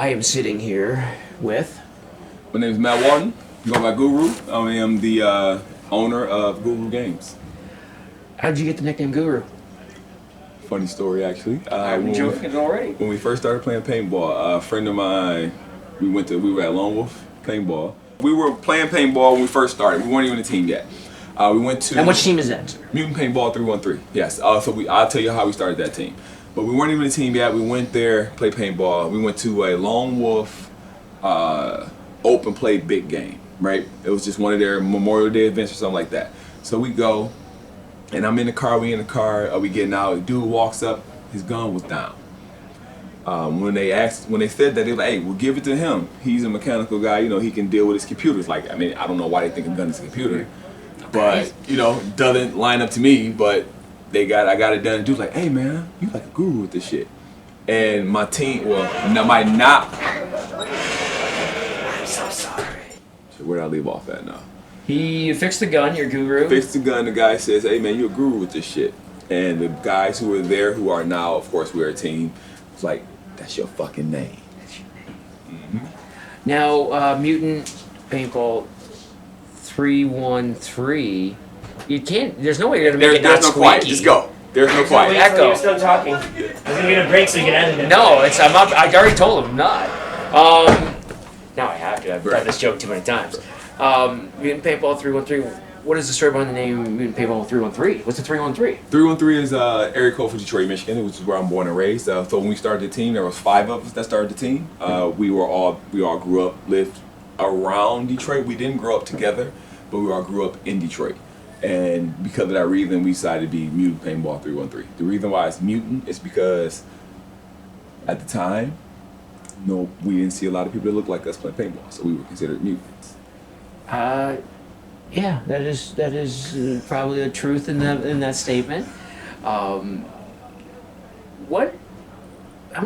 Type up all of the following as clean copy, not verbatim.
I am sitting here with... My name is Matt Walton. You go by Guru. I am the owner of Guru Games. How'd you get the nickname Guru? Funny story, actually. I'm enjoying it already. When we first started playing paintball, a friend of mine, we were at Lone Wolf Paintball. We were playing paintball when we first started. We weren't even a team yet. We went to... And which team is that, sir? Mutant Paintball 313. Yes. I'll tell you how we started that team. But we weren't even a team yet. We went there, played paintball. We went to a Lone Wolf open play big game, right? It was just one of their Memorial Day events or something like that. So we go, and I'm in the car. We in the car. We getting out. A dude walks up. His gun was down. When they said that, they were like, "Hey, we'll give it to him. He's a mechanical guy. You know, he can deal with his computers." Like, I mean, I don't know why they think a gun is a computer, but you know, doesn't line up to me. But I got it done. Dude's like, "Hey, man, you like a guru with this shit." And my team, I'm so sorry. So where did I leave off at now? He fixed the gun, your guru. Fixed the gun. The guy says, "Hey, man, you're a guru with this shit." And the guys who were there, who are now, of course, we're a team. It's like, that's your fucking name. That's your name. Mm-hmm. Now, Mutant Paintball 313. You can't. There's no way you're gonna make it not squeaky. Quiet. Just go. There's no quiet. Echo. You're still talking. There's gonna be a break so you can edit it. No, I'm not. I already told him not. Now I have to. I've done this joke too many times. Mutant Paintball 313. What is the story behind the name Mutant Paintball 313? What's the 313? 313 is area code for Detroit, Michigan, which is where I'm born and raised. So when we started the team, there was 5 of us that started the team. We all grew up, lived around Detroit. We didn't grow up together, but we all grew up in Detroit. And because of that reason, we decided to be Mutant Paintball 313. The reason why it's Mutant is because at the time, we didn't see a lot of people that looked like us playing paintball, so we were considered mutants. Yeah, that is probably the truth in that statement. How many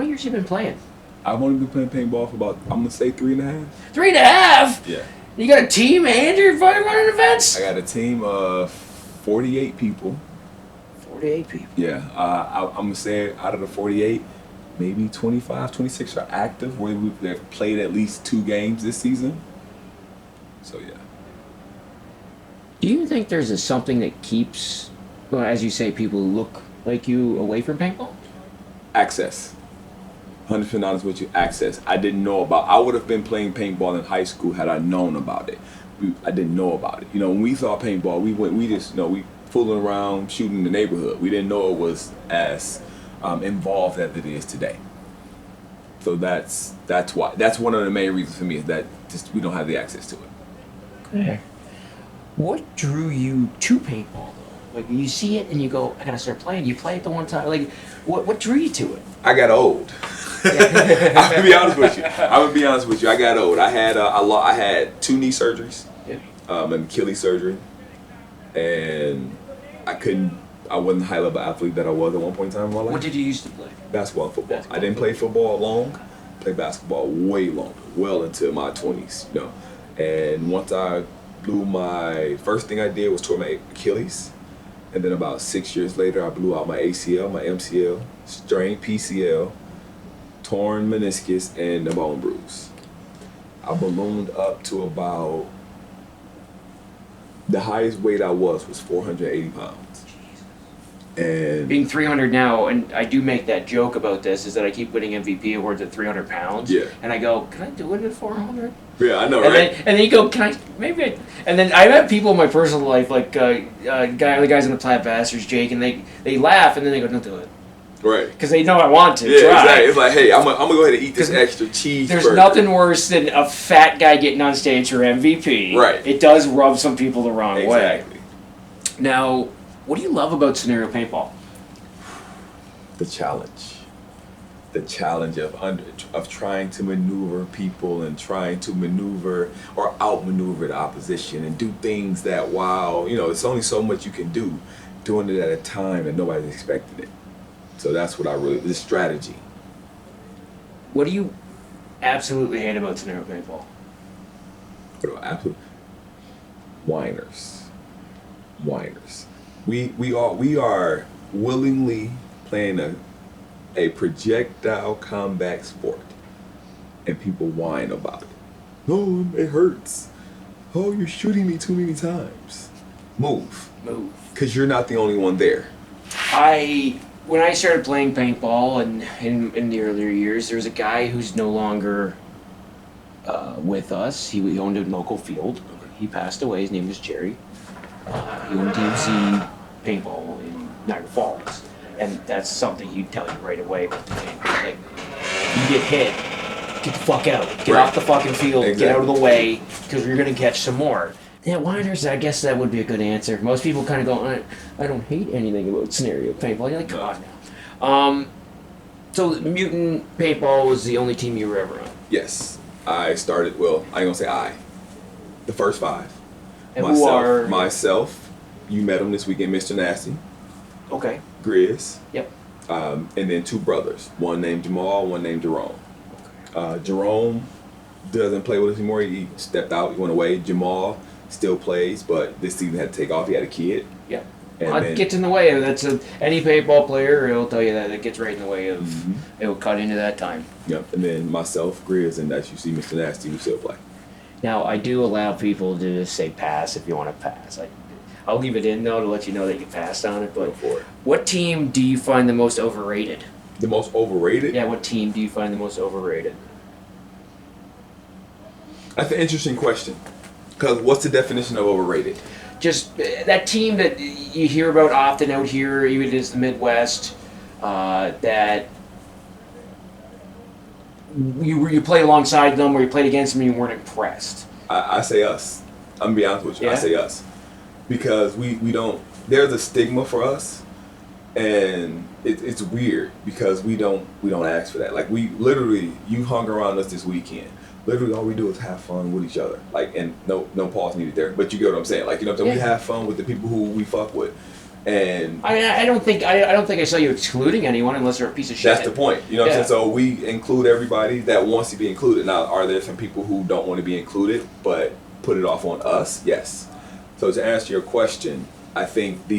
years have you been playing? I've only been playing paintball for about, I'm gonna say 3.5. 3.5? Yeah. You got a team and you're running events? I got a team of 48 people. 48 people? Yeah. I'm gonna say out of the 48, maybe 25, 26 are active, where they've played at least 2 games this season. So yeah. Do you think there's something that keeps, well, as you say, people who look like you away from paintball? Access. 100% honest with you, access. I didn't know about. I would have been playing paintball in high school had I known about it. I didn't know about it. You know, when we saw paintball, we fooling around, shooting in the neighborhood. We didn't know it was as involved as it is today. So that's why. That's one of the main reasons for me is that just we don't have the access to it. Okay. What drew you to paintball though? Like you see it and you go, I gotta start playing. You play it the one time. Like what drew you to it? I got old. I'm gonna be honest with you. I got old. I had 2 knee surgeries, an Achilles surgery, and I wasn't a high level athlete that I was at one point in time in my life. What did you used to play? Basketball and football. I didn't play football long. I played basketball way longer, well into my 20s. You know, and once I blew my first thing I did was tore my Achilles, and then about 6 years later I blew out my ACL, my MCL, strained PCL, torn meniscus, and a bone bruise. I ballooned up to about, the highest weight I was 480 pounds. And being 300 now, and I do make that joke about this, is that I keep winning MVP awards at 300 pounds. Yeah. And I go, can I do it at 400? Yeah, I know, and right? And then you go, and then I've had people in my personal life, like the guys in the Plat Bastards, Jake, and they laugh, and then they go, don't do it. Right. Because they know I want to. Yeah, try. Exactly. It's like, hey, I'm gonna go ahead and eat this extra cheese. There's nothing worse than a fat guy getting on stage for MVP. Right. It does rub some people the wrong way. Exactly. Now, what do you love about scenario paintball? The challenge. The challenge of trying to maneuver people and trying to maneuver or outmaneuver the opposition and do things that, while, you know, it's only so much you can do, doing it at a time that nobody's expecting it. So that's what the strategy. What do you absolutely hate about scenario paintball? What do I absolutely? Whiners. We are willingly playing a projectile combat sport. and people whine about it. Oh, it hurts. Oh, you're shooting me too many times. Move. Because you're not the only one there. When I started playing paintball in the earlier years, there was a guy who's no longer with us. He owned a local field. He passed away. His name was Jerry. He owned DMC paintball in Niagara Falls. And that's something he'd tell you right away about the game. Like, you get hit, get the fuck out. Get off the fucking field, get out of the way, because you're going to catch some more. Yeah, whiners, I guess that would be a good answer. Most people kind of go, I don't hate anything about scenario paintball. You're like, come on now. So Mutant Paintball was the only team you were ever on? Yes. I started, well, I ain't going to say I. The first 5. And who are... Myself, you met him this weekend, Mr. Nasty. Okay. Grizz. Yep. And then 2 brothers. One named Jamal, one named Jerome. Jerome doesn't play with us anymore. He stepped out, he went away. Jamal still plays, but this season had to take off. He had a kid. Yeah. And It gets in the way of any paintball player. It'll tell you that it gets right in the way of. It will cut into that time. Yep. And then myself, Grizz, and as you see, Mr. Nasty, who still play. Now I do allow people to just say pass if you want to pass. I'll leave it in though to let you know that you passed on it. But Go for it. what team do you find the most overrated? The most overrated? Yeah. What team do you find the most overrated? That's an interesting question. Because what's the definition of overrated? Just that team that you hear about often out here, even in the Midwest, that you play alongside them or you played against them and you weren't impressed. I say us. I'm gonna be honest with you. Yeah? I say us. Because we don't, there's a stigma for us, and it's weird because we don't ask for that. Like, we literally, you hung around us this weekend. Literally all we do is have fun with each other. Like, and no pause needed there. But you get what I'm saying. Like, you know what I'm saying? Yeah. We have fun with the people who we fuck with. And I don't think I saw you excluding anyone unless they're a piece of shit. that's the point. You know what I'm saying? So we include everybody that wants to be included. Now, are there some people who don't want to be included but put it off on us? Yes. So to answer your question, I think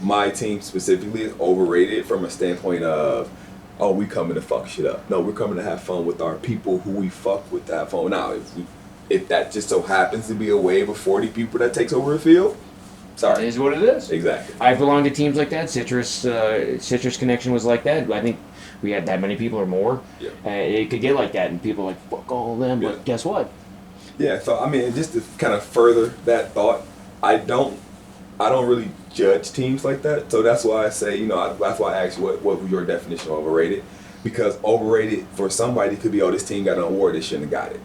my team specifically is overrated from a standpoint of, oh, we coming to fuck shit up. No, we're coming to have fun with our people who we fuck with to have fun. Now, if that just so happens to be a wave of 40 people that takes over a field, sorry. It is what it is. Exactly. I belong to teams like that. Citrus Connection was like that. I think we had that many people or more. Yeah. It could get like that, and people are like, fuck all of them, Yeah. but guess what? Yeah, so I mean, just to kind of further that thought, I don't really judge teams like that. So that's why I say, that's why I asked you what was your definition of overrated. Because overrated for somebody could be, oh, this team got an award, they shouldn't have got it.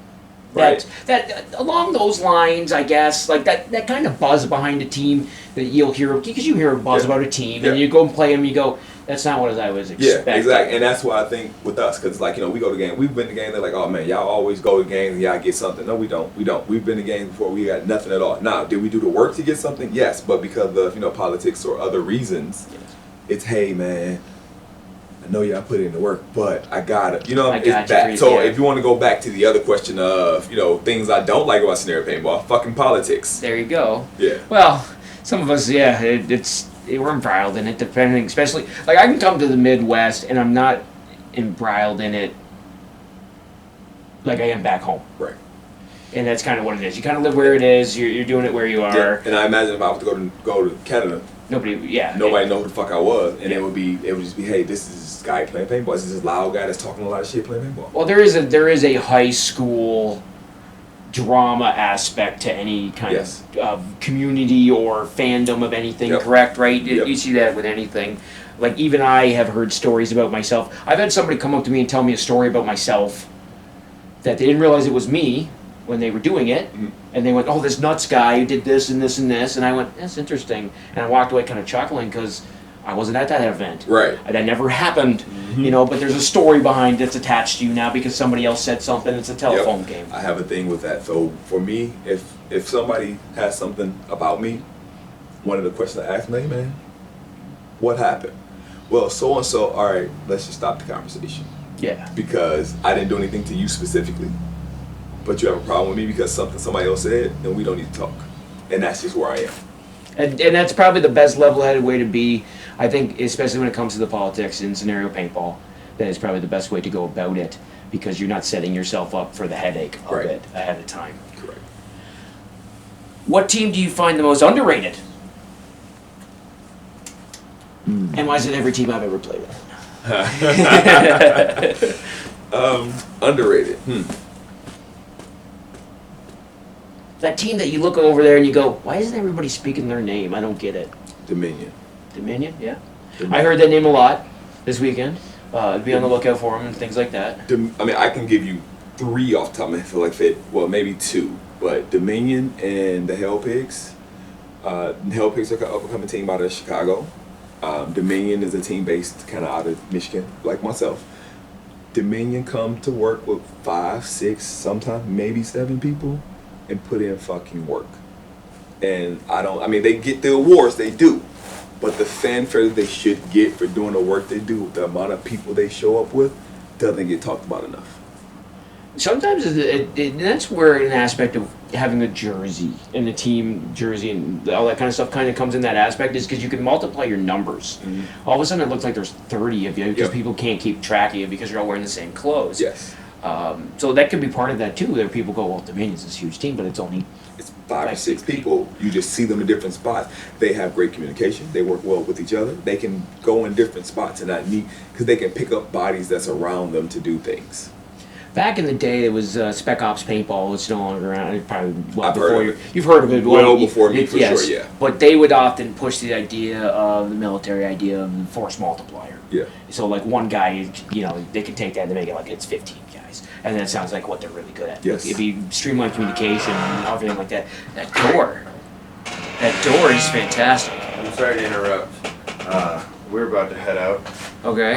Right? That along those lines, I guess, like that kind of buzz behind a team that you'll hear, because you hear a buzz about a team, and you go and play them, you go, that's not what I was expecting. Yeah, exactly. And that's why I think with us, because like, we go to games, we've been to games, they're like, oh man, y'all always go to games and y'all get something. No, we don't. We've been to games before, we got nothing at all. Now, did we do the work to get something? Yes, but because of, politics or other reasons, it's, hey man, I know y'all put in the work, but I got it. It's that. So if you want to go back to the other question of, things I don't like about scenario paintball, fucking politics. There you go. Yeah. Well, some of us, we're embroiled in it, depending, especially, like I can come to the Midwest and I'm not embroiled in it like I am back home. Right. And that's kind of what it is. You kind of live where it is, you're doing it where you are. Yeah. And I imagine if I was to go to Canada, nobody know who the fuck I was, and it would just be, hey, this is this guy playing paintball. This is this loud guy that's talking a lot of shit playing paintball. Well, there is a high school drama aspect to any kind of community or fandom of anything, correct? Right? Yep. You see that with anything. Like, even I have heard stories about myself. I've had somebody come up to me and tell me a story about myself that they didn't realize it was me when they were doing it, and they went, oh, this nuts guy who did this and this and this, and I went, that's interesting, and I walked away kind of chuckling because I wasn't at that event. Right. That never happened, but there's a story behind that's attached to you now because somebody else said something. It's a telephone game. I have a thing with that. So for me, if somebody has something about me, one of the questions I ask them, hey man, what happened? Well, so and so, all right, let's just stop the conversation. Yeah. Because I didn't do anything to you specifically, but you have a problem with me because somebody else said, then we don't need to talk. And that's just where I am. And that's probably the best level-headed way to be, I think, especially when it comes to the politics in scenario paintball. then it's probably the best way to go about it because you're not setting yourself up for the headache of Right. it ahead of time. Correct. What team do you find the most underrated? And why is it every team I've ever played with? Underrated. That team that you look over there and you go, why isn't everybody speaking their name? I don't get it. Dominion. Dominion, yeah. Dominion. I heard that name a lot this weekend. Be on the lookout for them and things like that. I mean, I can give you 3 off the top of my head. I feel like well, maybe 2. But Dominion and the Hell Pigs. Hell Pigs are an up-and-coming team out of Chicago. Dominion is a team based kind of out of Michigan, like myself. Dominion come to work with 5, 6, sometimes maybe 7 people and put in fucking work. And I mean, they get the awards, they do. But the fanfare that they should get for doing the work they do, the amount of people they show up with, doesn't get talked about enough. Sometimes that's where an aspect of having a jersey and a team jersey and all that kind of stuff kind of comes in that aspect is because you can multiply your numbers. Mm-hmm. All of a sudden it looks like there's 30 of you because Yep. people can't keep track of you because you're all wearing the same clothes. Yes. So that could be part of that too, where people go, well, Dominion's this huge team, but it's only It's 5 or 6 people. You just see them in different spots. They have great communication. They work well with each other. They can go in different spots and not need, because they can pick up bodies that's around them to do things. Back in the day, it was Spec Ops paintball. It's no longer around. It probably I've before heard you. of it. You've heard of it. Well before me, for sure, yeah. But they would often push the idea of the military idea of the force multiplier. Yeah. So like one guy, you know, they could take that and make it like it's 15 guys, and that sounds like what they're really good at. Yes. If you streamline communication and everything like that, that door is fantastic. I'm sorry to interrupt. We're about to head out. Okay.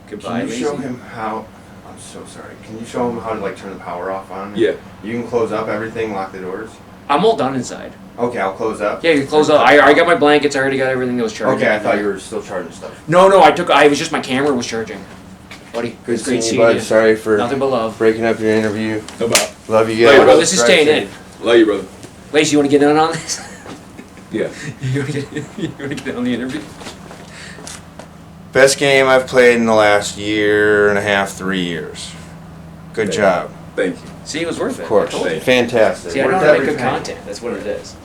Can you show him how? I'm so sorry. Can you show him how to like turn the power off on? Yeah. You can close up everything, lock the doors. I'm all done inside. Okay, I'll close up. Yeah, you close up. I got my blankets. I already got everything that was charging. Okay, I thought you were still charging stuff. No, I was just my camera was charging. Buddy, Good great seeing seeing you, bud. you. Sorry for Nothing but love. breaking up your interview. No problem. Love you Hey, guys. bro, this is staying in. Love you, brother. Lacey, you want to get in on this? Yeah. you want to get in on the interview? Best game I've played in the last year and a half, 3 years. Good Thank job. Thank you. See, it was worth it. Of course. I told you. Fantastic. See, I know Worth how to make good every penny. content. That's what it is.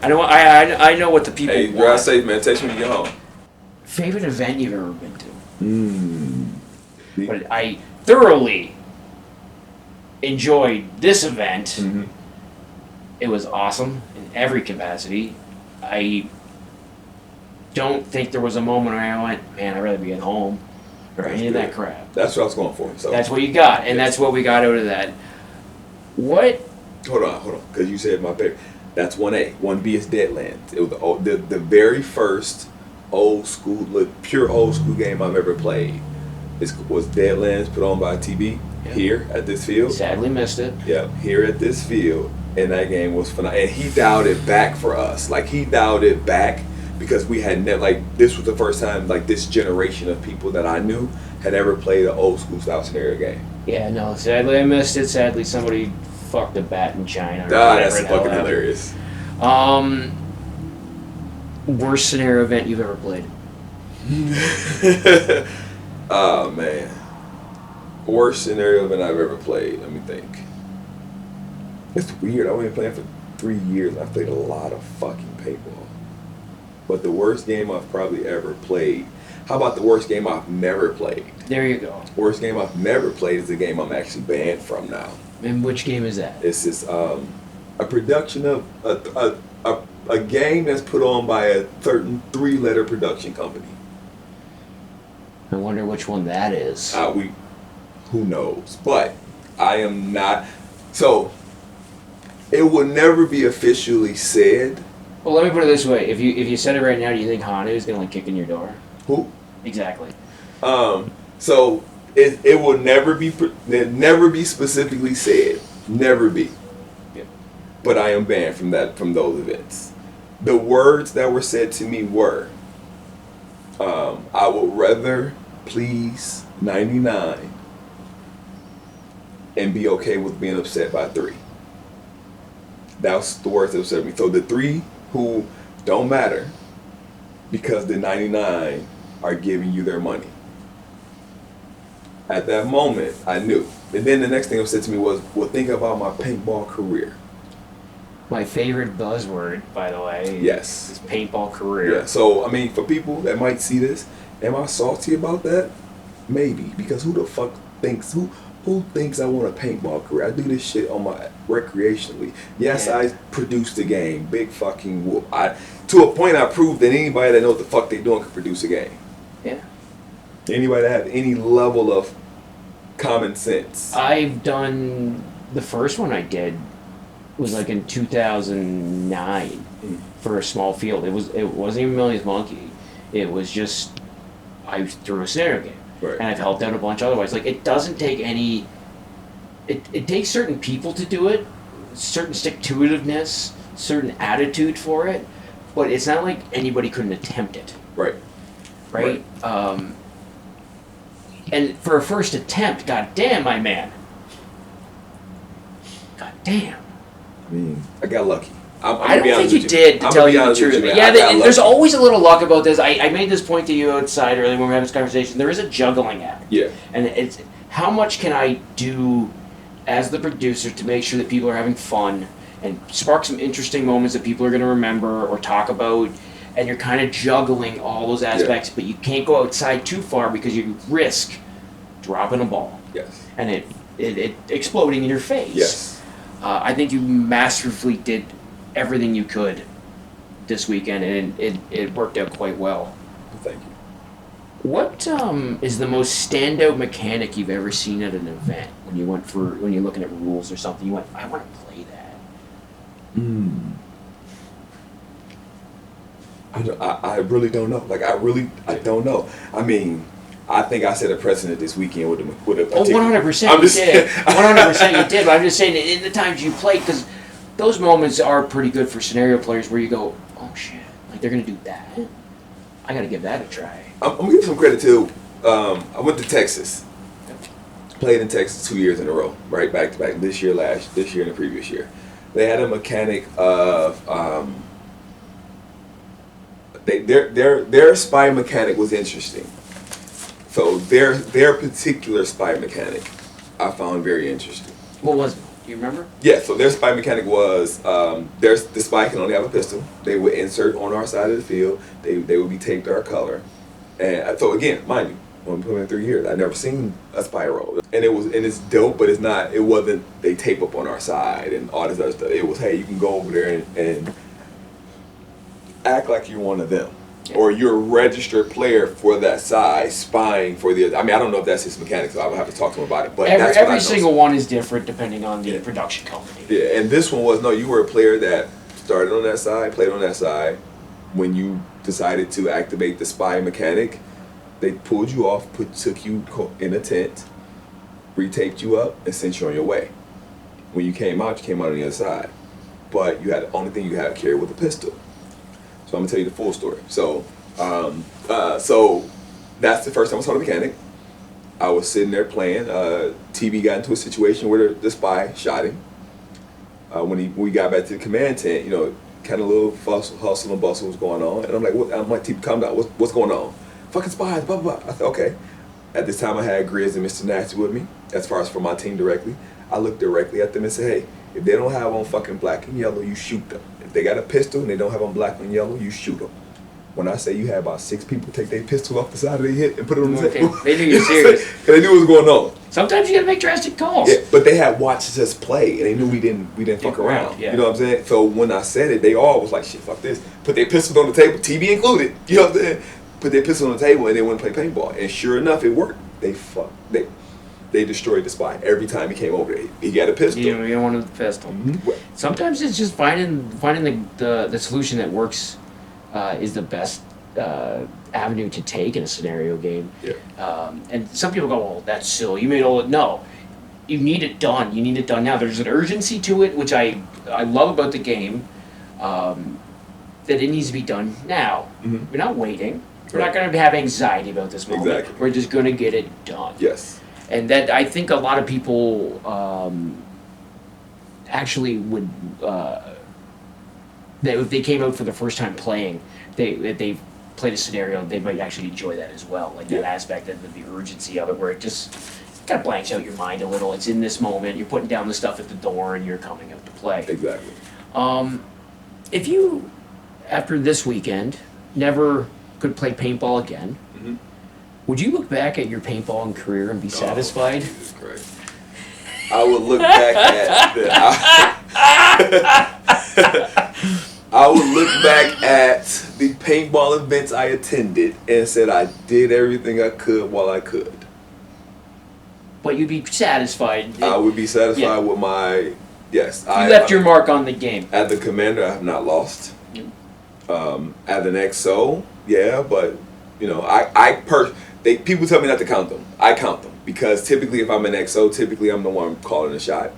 I know. I know what the people Hey, want. drive safe, man. Text me when you get home. Favorite event you've ever been to? But I thoroughly enjoyed this event. Mm-hmm. It was awesome in every capacity. I don't think there was a moment where I went, man, I'd rather be at home or That's any of that good. crap. That's what I was going for. So That's what you got, and Yes. that's what we got out of that. What? Hold on, because you said my favorite. That's 1A. 1B is Deadlands. It was the very first old school, pure old school game I've ever played. It was Deadlands, put on by TB Yeah. here at this field. Sadly missed it. Yeah, here at this field, and that game was phenomenal. And he dialed it back for us. Like, he dialed it back because we had never, like, this was the first time, like, this generation of people that I knew had ever played an old school style scenario game. Yeah, no, sadly I missed it. Sadly somebody fucked a bat in China. Or Ah, whatever that's the hell fucking happened. hilarious. Worst scenario event you've ever played? Oh, man. Worst scenario event I've ever played. Let me think. It's weird. I've only been playing for 3 years. I've played a lot of fucking paintball. But the worst game I've probably ever played. How about the worst game I've never played? There you go. Worst game I've never played is the game I'm actually banned from now. And which game is that? It's this a production of a game that's put on by a certain 3-letter production company. I wonder which one that is. Who knows? But I am not. So it will never be officially said. Well, let me put it this way: if you said it right now, do you think Honda is gonna like kick in your door? Who? Exactly. So it will never be specifically said. Never be. Yeah. But I am banned from those events. The words that were said to me were, I would rather please 99 and be okay with being upset by 3. That's the words that upset me. So the 3 who don't matter because the 99 are giving you their money. At that moment, I knew. And then the next thing it said to me was, well, think about my paintball career. My favorite buzzword, by the way, Yes. is paintball career. Yeah. So, I mean, for people that might see this, am I salty about that? Maybe. Because who the fuck thinks, who thinks I want a paintball career? I do this shit on my recreationally. Yes, Yeah. I produced a game. Big fucking whoop. To a point, I proved that anybody that knows what the fuck they doing can produce a game. Yeah. Anybody that have any level of common sense. I've done the first one I did was like in 2009 for a small field. It wasn't even Millie's Monkey. It was just I threw a scenario game, Right. and I've helped out a bunch otherwise. Like it doesn't take any. It takes certain people to do it, certain stick-to-itiveness, certain attitude for it, but it's not like anybody couldn't attempt it. Right. Right? And for a first attempt, goddamn, my man. Goddamn. I mean, I got lucky. I don't think you did, to tell you the truth. Yeah, there's always a little luck about this. I made this point to you outside earlier when we were having this conversation. There is a juggling act. Yeah. And it's how much can I do as the producer to make sure that people are having fun and spark some interesting moments that people are going to remember or talk about, and you're kind of juggling all those aspects, but you can't go outside too far because you risk dropping a ball. Yes. And it exploding in your face. Yes. I think you masterfully did everything you could this weekend, and it worked out quite well. Thank you. What is the most standout mechanic you've ever seen at an event when you're looking at rules or something? You went, I want to play that. I really don't know. Like I don't know. I mean, I think I set a precedent this weekend with a Oh, 100% you did. 100% you did. But I'm just saying, in the times you played, because those moments are pretty good for scenario players where you go, oh shit, like they're gonna do that. I gotta give that a try. I'm gonna give some credit to. I went to Texas. Played in Texas 2 years in a row, right back to back. This year and the previous year. They had a mechanic of their spy mechanic was interesting. So their particular spy mechanic, I found very interesting. What was it? Do you remember? Yeah, so their spy mechanic was the spy can only have a pistol. They would insert on our side of the field. They would be taped our color, and so again, mind you, when we put in 3 years, I'd never seen a spy roll, and it's dope, but it wasn't they tape up on our side and all this other stuff. It was, hey, you can go over there and act like you're one of them. Or you're a registered player for that side, spying for the. I mean, I don't know if that's his mechanic, so I would have to talk to him about it. But every single one is different depending on the production company. Yeah, and this one was you were a player that started on that side, played on that side. When you decided to activate the spy mechanic, they pulled you off, took you in a tent, retaped you up, and sent you on your way. When you came out on the other side, but you had the only thing you had to carry was a pistol. So I'm gonna tell you the full story. So, so that's the first time I saw the mechanic. I was sitting there playing. TB got into a situation where the spy shot him. When we got back to the command tent, kind of a little hustle and bustle was going on, and I'm like, what? I'm like, TB, calm down. What's going on? Fucking spies, blah blah blah. I said, okay. At this time, I had Grizz and Mr. Nasty with me, as far as for my team directly. I looked directly at them and said, hey, if they don't have on fucking black and yellow, you shoot them. If they got a pistol and they don't have on black and yellow, you shoot them. When I say you had about 6 people take their pistol off the side of their head and put it on the table. They knew you're serious. Because they knew what was going on. Sometimes you gotta make drastic calls. Yeah, but they had watched us play and they knew we didn't fuck around. Yeah. You know what I'm saying? So when I said it, they all was like, shit, fuck this. Put their pistols on the table, TB included. You know what I'm saying? Put their pistol on the table and they wouldn't play paintball. And sure enough, it worked. They destroyed the spy every time he came over there. He got a pistol. You don't want a pistol. Mm-hmm. Sometimes it's just finding the solution that works is the best avenue to take in a scenario game. Yeah. And some people go, "Well, that's silly. You made all it." No, you need it done. You need it done now. There's an urgency to it, which I love about the game. That it needs to be done now. Mm-hmm. We're not waiting. We're not going to have anxiety about this moment. Exactly. We're just going to get it done. Yes. And that I think a lot of people actually would if they came out for the first time playing, they played a scenario, they might actually enjoy that as well. Like that aspect of the urgency of it, where it just kind of blanks out your mind a little. It's in this moment. You're putting down the stuff at the door, and you're coming out to play. Exactly. If you, after this weekend, never could play paintball again, would you look back at your paintballing career and be satisfied? Jesus Christ. I would look back at I would look back at the paintball events I attended and said I did everything I could while I could. But you'd be satisfied. I would be satisfied with my yes. You left your mark on the game. At the commander, I have not lost. At the XO, yeah, but you know, people tell me not to count them. I count them because typically, if I'm an XO, typically I'm the one calling the shot,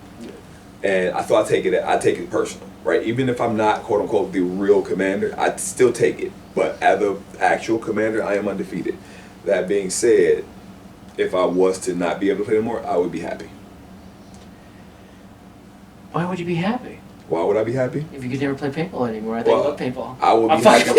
and I thought I take it personal, right? Even if I'm not quote unquote the real commander, I still take it. But as the actual commander, I am undefeated. That being said, if I was to not be able to play anymore, I would be happy. Why would you be happy? Why would I be happy? If you could never play paintball anymore, I think you love paintball. I would be happy.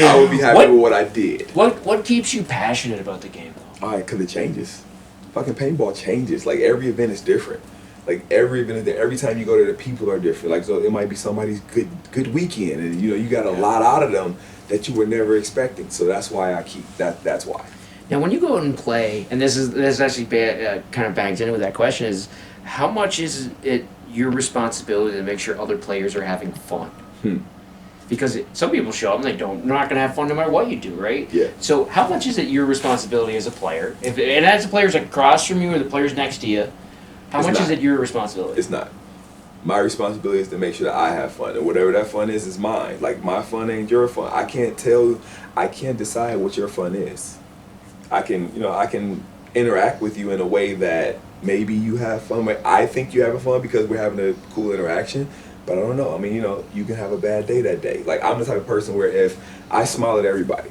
I would be happy with what I did. What keeps you passionate about the game, though? All right, because it changes. Fucking paintball changes. Like, every event is different. Like, every event is different. Every time you go there, the people are different. Like, so it might be somebody's good weekend, and you know, you got a lot out of them that you were never expecting. So that's why I keep that. That's why. Now, when you go out and play, and this actually kind of bangs in with that question, is how much is it your responsibility to make sure other players are having fun? Because some people show up and they're not going to have fun no matter what you do, right? Yeah. So how much is it your responsibility as a player? And as the players across from you or the players next to you, how much is it your responsibility? It's not. My responsibility is to make sure that I have fun, and whatever that fun is mine. Like, my fun ain't your fun. I can't decide what your fun is. I can interact with you in a way that maybe you have fun. I think you having fun because we're having a cool interaction, but I don't know. I mean, you know, you can have a bad day that day. Like, I'm the type of person where if I smile at everybody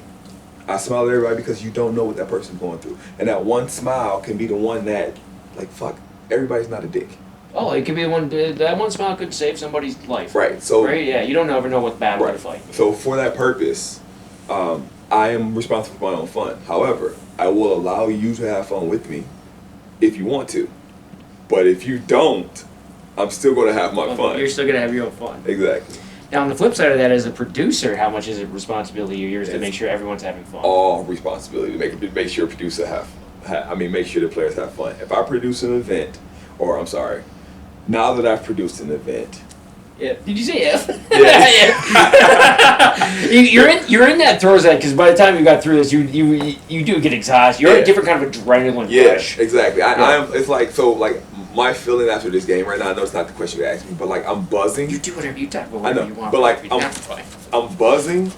because you don't know what that person's going through. And that one smile can be the one that, like, fuck, everybody's not a dick. Oh, it could be that one smile could save somebody's life. Right. So. Right. Yeah. You don't ever know what battle to fight. So for that purpose, I am responsible for my own fun. However, I will allow you to have fun with me if you want to. But if you don't, I'm still going to have my fun. You're still going to have your own fun. Exactly. Now, on the flip side of that, as a producer, how much is it responsibility of yours to make sure everyone's having fun? All responsibility to make sure make sure the players have fun. If I produce an event, now that I've produced an event. Yeah. Did you say if? Yeah. you're in that throes because by the time you got through this, you do get exhausted. You're in a different kind of adrenaline rush. Exactly. It's like my feeling after this game right now. I know it's not the question you asked me, but like, I'm buzzing. You do whatever you talk about. Whatever you want. But like, I'm buzzing.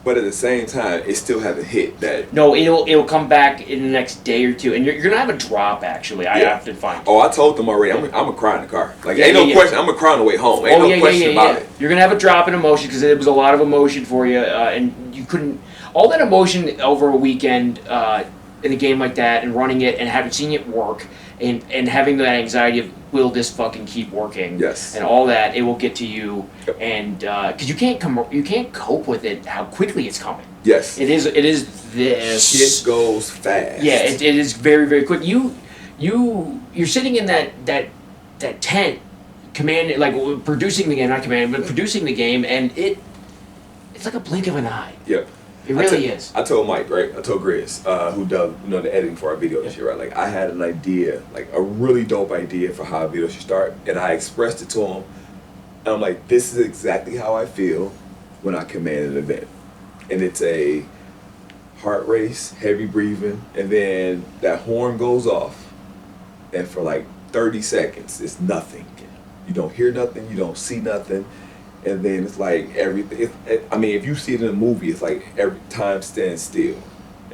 But at the same time, it still hasn't hit that. No, it'll come back in the next day or two, and you're gonna have a drop. Actually, I have to find. Oh, I told them already. I'm gonna cry in the car. Like, ain't no question. I'm gonna cry on the way home. Ain't no question about it. You're gonna have a drop in emotion because it was a lot of emotion for you, and you couldn't. All that emotion over a weekend in a game like that, and running it, and having seen it work, and having that anxiety of will this fucking keep working? Yes. And all that, it will get to you, and because you can't cope with it how quickly it's coming. Yes. It is this. Shit goes fast. Yeah, it is very, very quick. You're sitting in that tent, producing the game, not command, but producing the game, and it's like a blink of an eye. Yep. It really is. I told Mike, right? I told Grizz, who does the editing for our video this year, right? Like, I had an idea, like a really dope idea for how a video should start, and I expressed it to him. And I'm like, this is exactly how I feel when I command an event, and it's a heart race, heavy breathing, and then that horn goes off, and for like 30 seconds, it's nothing. You don't hear nothing, you don't see nothing. And then it's like everything. If you see it in a movie, it's like every time stands still.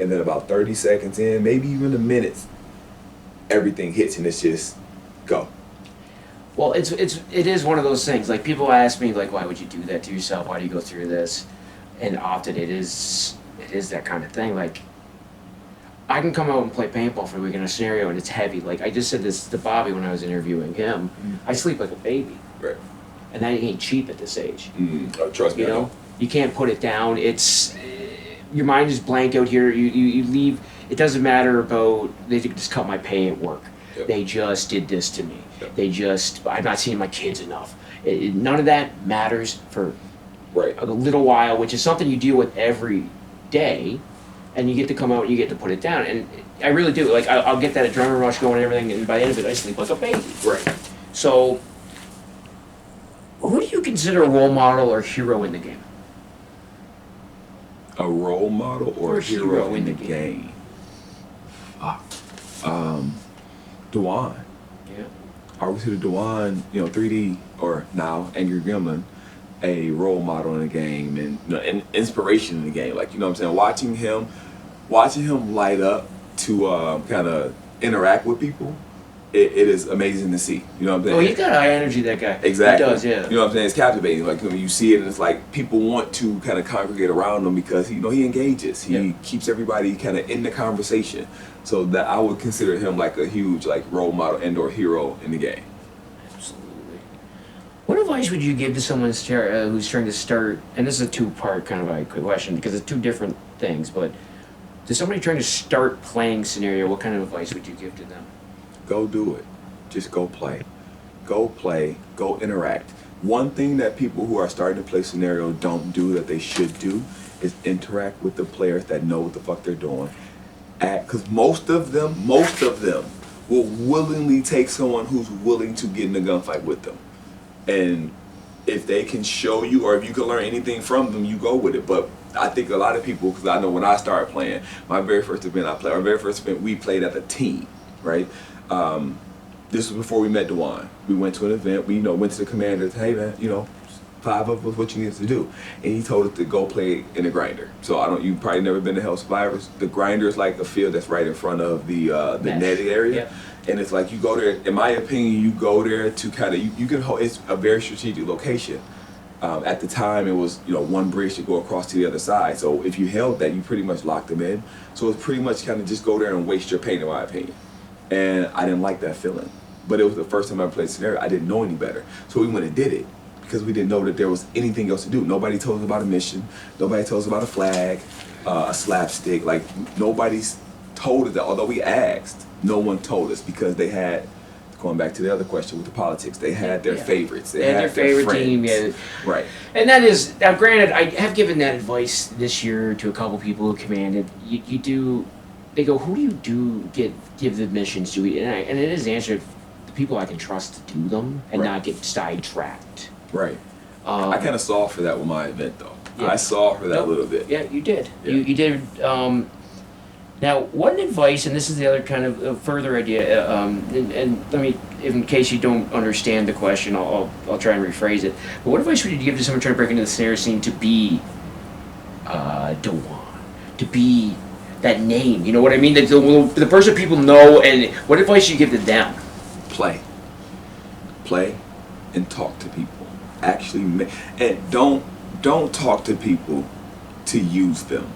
And then about 30 seconds in, maybe even a minute, everything hits and it's just go. Well, it is one of those things. Like, people ask me, like, why would you do that to yourself? Why do you go through this? And often it is that kind of thing. Like, I can come out and play paintball for a week in a scenario and it's heavy. Like, I just said this to Bobby when I was interviewing him. I sleep like a baby. Right. And that ain't cheap at this age. Trust me, you know, you can't put it down. It's your mind is blank out here. You leave. It doesn't matter about they just cut my pay at work. Yep. They just did this to me. Yep. I'm not seeing my kids enough. None of that matters for Right. a little while, which is something you deal with every day, and you get to come out and you get to put it down. And I really do. Like I'll get that adrenaline rush going and everything, and by the end of it, I sleep like a baby. Right. So, who do you consider a role model or hero in the game? A role model or hero in the game? Fuck. Dewan. Yeah. I would consider Dewan, 3D or now Angry Gremlin, a role model in the game and an inspiration in the game. Like, you know what I'm saying? Watching him light up to kind of interact with people, it is amazing to see. You know what I'm saying? Oh, he's got high energy, that guy. Exactly. He does, yeah. You know what I'm saying? It's captivating. Like when you see it, and it's like people want to kind of congregate around him because he engages. He keeps everybody kind of in the conversation. So that I would consider him like a huge role model and/or hero in the game. Absolutely. What advice would you give to someone who's trying to start? And this is a two-part kind of a question because it's two different things. But to somebody trying to start playing scenario, what kind of advice would you give to them? Go do it. Just go play. Go play. Go interact. One thing that people who are starting to play scenario don't do that they should do is interact with the players that know what the fuck they're doing. Because most of them will willingly take someone who's willing to get in a gunfight with them. And if they can show you, or if you can learn anything from them, you go with it. But I think a lot of people, because I know when I started playing, my very first event we played as a team, right? This was before we met Dewan. We went to an event. We went to the commander and said, hey man, 5 of us, what you need us to do? And he told us to go play in the grinder. So you probably never been to Hell Survivors. The grinder is like a field that's right in front of the netted area. Yep. And it's like you go there, in my opinion, you go there to kind of, you can hold, it's a very strategic location. At the time, it was, one bridge to go across to the other side. So if you held that, you pretty much locked them in. So it's pretty much kind of just go there and waste your pain, in my opinion. And I didn't like that feeling. But it was the first time I played scenario. I didn't know any better. So we went and did it because we didn't know that there was anything else to do. Nobody told us about a mission. Nobody told us about a flag, a slapstick. Like, nobody's told us that. Although we asked, no one told us because they had, going back to the other question with the politics, they had their favorites. They had their favorite friends. team, yeah. Right. And that is, now granted, I have given that advice this year to a couple people who commanded. They go, who do you give the missions to? And it is answered, the people I can trust to do them and not get sidetracked. Right. I kind of saw for that with my event, though. Yeah. I saw for that a little bit. Yeah, you did. Yeah. You did. Now, what advice, and this is the other kind of further idea, and let me, in case you don't understand the question, I'll try and rephrase it. But what advice would you give to someone trying to break into the scenario scene to be Dewan, to be that name? You know what I mean? The person people know, and what advice do you give to them? Play and talk to people. Actually, and don't talk to people to use them.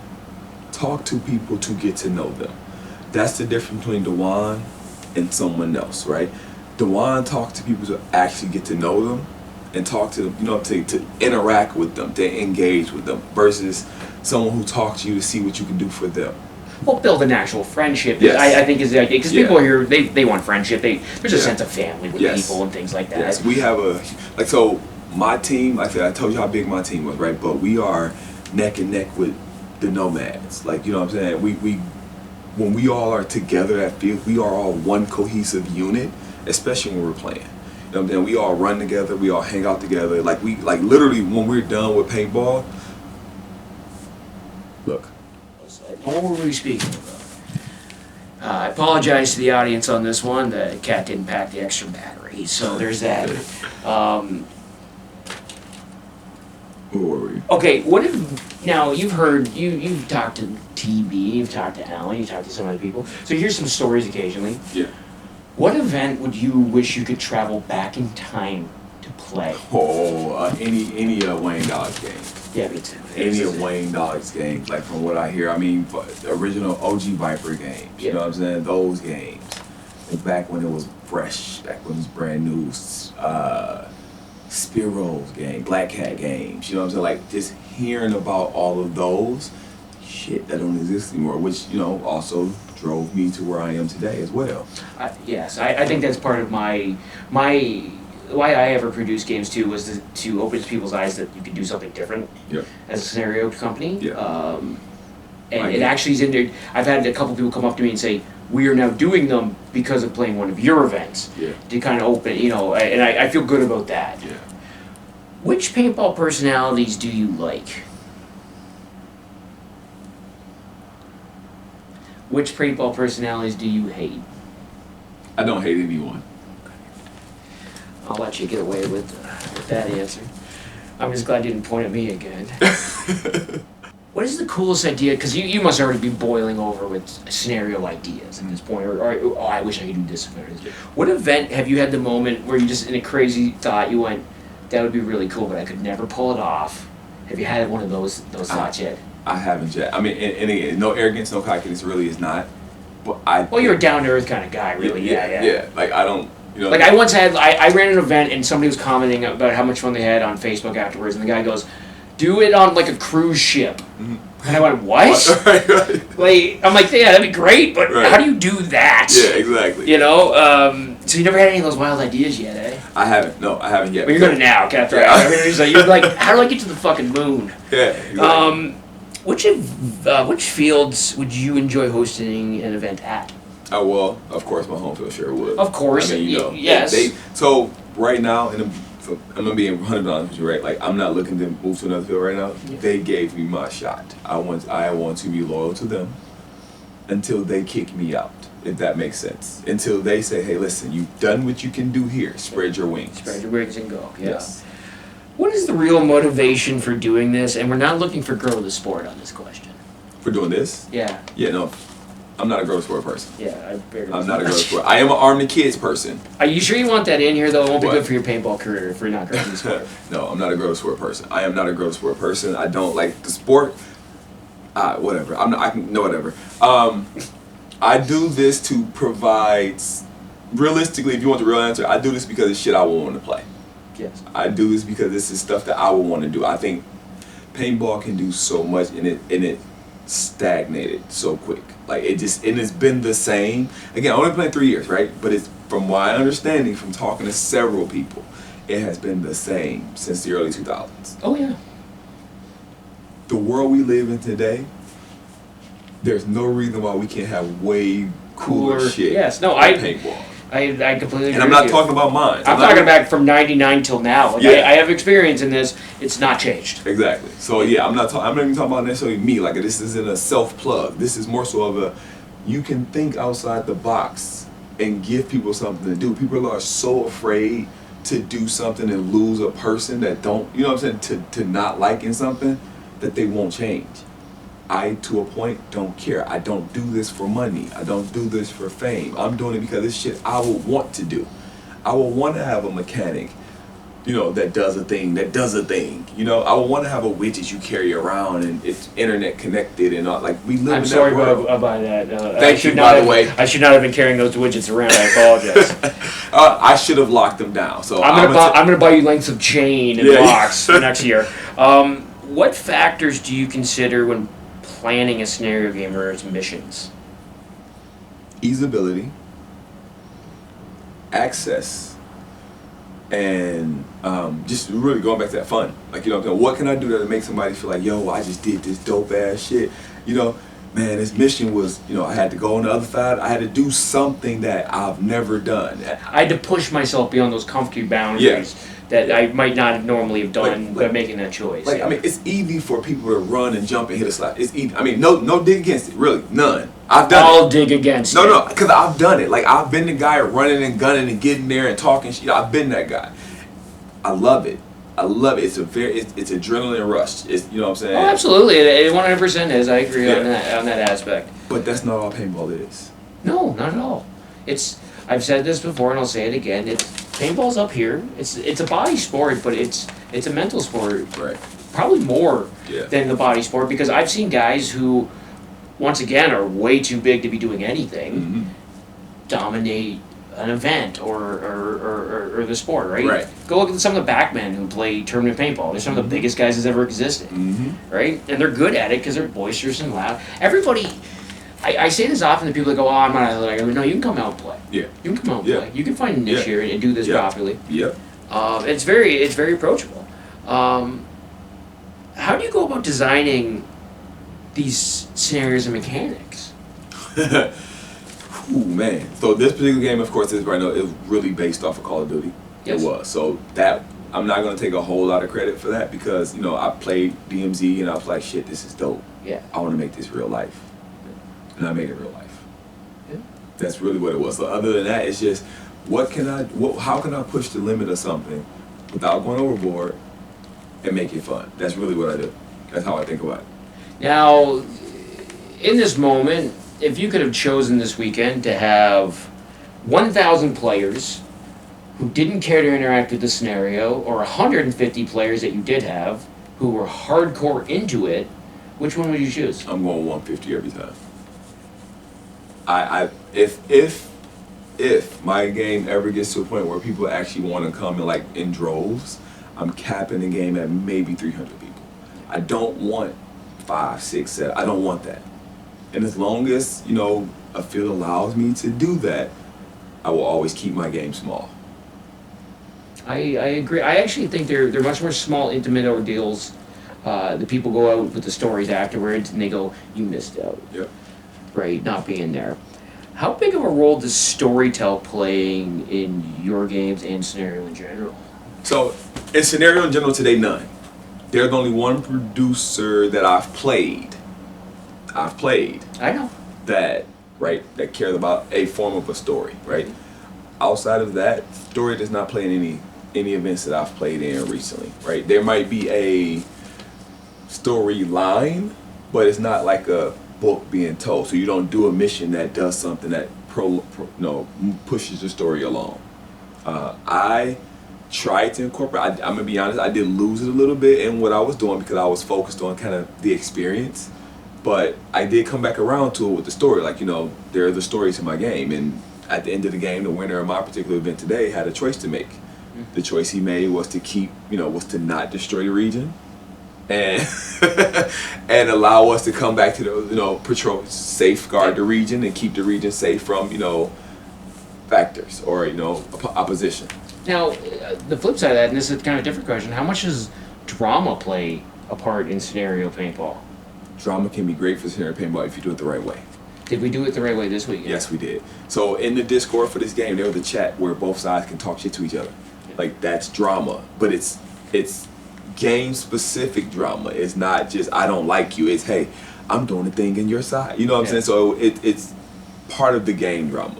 Talk to people to get to know them. That's the difference between Dewan and someone else, right? Dewan talks to people to actually get to know them and talk to them, to interact with them, to engage with them, versus someone who talks to you to see what you can do for them. Well, build an actual friendship. Yes. I think is the idea, because people are here. They want friendship. There's a sense of family with Yes. people and things like that. Yes, we have so my team. Like I said, I told you how big my team was, right? But we are neck and neck with the nomads. Like, you know what I'm saying? We when we all are together at field, we are all one cohesive unit, especially when we're playing. You know what I'm saying? We all run together. We all hang out together. Like literally when we're done with paintball. Look. What were we speaking about? I apologize to the audience on this one. The cat didn't pack the extra battery, so there's that. Who were we? Okay, what if, now you've talked to TB, you've talked to Alan, you've talked to some other people, so you hear some stories occasionally. Yeah. What event would you wish you could travel back in time to play? Any Wayne Dodge game. Yeah, me too. Any of Wayne Dodge's games, like from what I hear, I mean, the original OG Viper games, you know what I'm saying? Those games. And back when it was fresh, back when it was brand new, Spiro's game, Black Cat games, you know what I'm saying? Like, just hearing about all of those, shit, that don't exist anymore, which, also drove me to where I am today as well. Yes, I think that's part of my why I ever produced games too was to open people's eyes that you could do something different as a scenario company. Yeah. And it actually is in there. I've had a couple people come up to me and say, we are now doing them because of playing one of your events. Yeah. To kind of open, and I feel good about that. Yeah. Which paintball personalities do you like? Which paintball personalities do you hate? I don't hate anyone. I'll let you get away with that answer. I'm just glad you didn't point at me again. What is the coolest idea? Because you must already be boiling over with scenario ideas at this point. Or I wish I could do this. What event have you had the moment where you just, in a crazy thought, you went, that would be really cool, but I could never pull it off? Have you had one of those thoughts yet? I haven't yet. I mean, and again, no arrogance, no cockiness, really is not. But Well, you're a down-to-earth kind of guy, really. Yeah. Like, I don't... Like, I once had... I ran an event, and somebody was commenting about how much fun they had on Facebook afterwards, and the guy goes, do it on, like, a cruise ship. Mm-hmm. And I went, what? Like, I'm like, yeah, that'd be great, but how do you do that? Yeah, exactly. So you never had any of those wild ideas yet, eh? I haven't. No, I haven't yet. But you're going to now, Captain. You're like, how do I get to the fucking moon? Yeah, exactly. Which fields would you enjoy hosting an event at? Oh, well, of course, my home field, Sherwood. Of course, I mean, yes. So right now, I'm gonna be 100% honest with you, right? Like, I'm not looking to move to another field right now. Yeah. They gave me my shot. I want to be loyal to them until they kick me out, if that makes sense. Until they say, hey, listen, you've done what you can do here. Spread your wings. Spread your wings and go. Yeah. Yes. What is the real motivation for doing this? And we're not looking for grow the sport on this question. For doing this? Yeah. Yeah, no. I'm not a grow the sport person. Yeah, I'm not a grow the sport. I am an arm the kids person. Are you sure you want that in here, though? It won't be good for your paintball career if we're not growing the sport. No, I'm not a grow the sport person. I am not a grow the sport person. I don't like the sport. Whatever. Whatever. I do this to provide, realistically, if you want the real answer, I do this because it's shit I would want to play. Yes. I do this because this is stuff that I would want to do. I think paintball can do so much, and it stagnated so quick. Like, it's been the same. Again, I only played 3 years, right? But it's, from my understanding, from talking to several people, it has been the same since the early 2000s. Oh, yeah. The world we live in today, there's no reason why we can't have way cooler shit. Yes, no, paintball. I completely agree. And I'm not talking about mine. I'm talking about from '99 till now. Like, yeah. I have experience in this. It's not changed. Exactly. So yeah, I'm not even talking about necessarily me. Like, this isn't a self plug. This is more so of you can think outside the box and give people something to do. People are so afraid to do something and lose a person that don't, you know what I'm saying, to not liking something that they won't change. I, to a point, don't care. I don't do this for money. I don't do this for fame. I'm doing it because it's shit I would want to do. I would want to have a mechanic, that does a thing. I would want to have a widget you carry around and it's internet connected and all. Like, we live I'm in sorry that world. about that. Thank you, by the way. I should not have been carrying those widgets around. I apologize. I should have locked them down. So I'm gonna buy you lengths of chain and locks for next year. What factors do you consider when planning a scenario game or its missions? Easeability, access, and just really going back to that fun. Like, what can I do to make somebody feel like, yo, I just did this dope ass shit. Man, this mission was, I had to go on the other side. I had to do something that I've never done. I had to push myself beyond those comfy boundaries that I might not normally have done by making that choice. Like, I mean, it's easy for people to run and jump and hit a slide. It's easy. I mean, no dig against it, really, none. I've done it. I'll dig against it. No, because I've done it. Like, I've been the guy running and gunning and getting there and talking shit. I've been that guy. I love it. It's adrenaline rush. It's, you know what I'm saying? Oh, absolutely. It 100% is. I agree on that aspect. But that's not all paintball is. No, not at all. I've said this before and I'll say it again. Paintball's up here. It's a body sport, but it's a mental sport. Right. Probably more than the body sport, because I've seen guys who, once again, are way too big to be doing anything, dominate an event or the sport, right? Right. Go look at some of the backmen who play tournament paintball. They're some of the biggest guys that's ever existed, right? And they're good at it because they're boisterous and loud. Everybody, I say this often to people that go, "Oh, I'm not athletic." I go, "No, you can come out and play. Yeah. You can come out and play. You can find a niche here and do this properly." Yep. It's very approachable. How do you go about designing these scenarios and mechanics? Ooh, man. So this particular game, of course, is right now is really based off of Call of Duty. Yes. It was. So that I'm not gonna take a whole lot of credit for that because I played DMZ and I was like, shit, this is dope. Yeah. I want to make this real life, and I made it real life. Yeah. That's really what it was. So other than that, it's just how can I push the limit of something without going overboard and make it fun? That's really what I do. That's how I think about it. Now, in this moment, if you could have chosen this weekend to have 1,000 players who didn't care to interact with the scenario, or 150 players that you did have who were hardcore into it, which one would you choose? I'm going 150 every time. If my game ever gets to a point where people actually want to come in droves, I'm capping the game at maybe 300 people. I don't want 5, 6, 7. I don't want that. And as long as a field allows me to do that, I will always keep my game small. I agree. I actually think they're much more small, intimate ordeals. The people go out with the stories afterwards, and they go, "You missed out." Yep. Right, not being there. How big of a role does storytell playing in your games and scenario in general? So, in scenario in general today, none. There's only one producer that I've played I know. that cares about a form of a story, right? Outside of that, story does not play in any events that I've played in recently, right? There might be a storyline, but it's not like a book being told. So you don't do a mission that does something that pushes the story along. I tried to incorporate. I'm gonna be honest. I did lose it a little bit in what I was doing because I was focused on kind of the experience. But I did come back around to it with the story. There are the stories in my game, and at the end of the game, the winner of my particular event today had a choice to make. The choice he made was to not destroy the region, and and allow us to come back to the patrol, safeguard the region, and keep the region safe from factors or opposition. Now, the flip side of that, and this is kind of a different question, how much does drama play a part in scenario paintball? Drama can be great for scenario paintball if you do it the right way. Did we do it the right way this week? Yes, we did. So in the Discord for this game, there was a chat where both sides can talk shit to each other. That's drama, but it's game specific drama. It's not just I don't like you. It's hey, I'm doing the thing in your side. You know what I'm saying? So it's part of the game drama.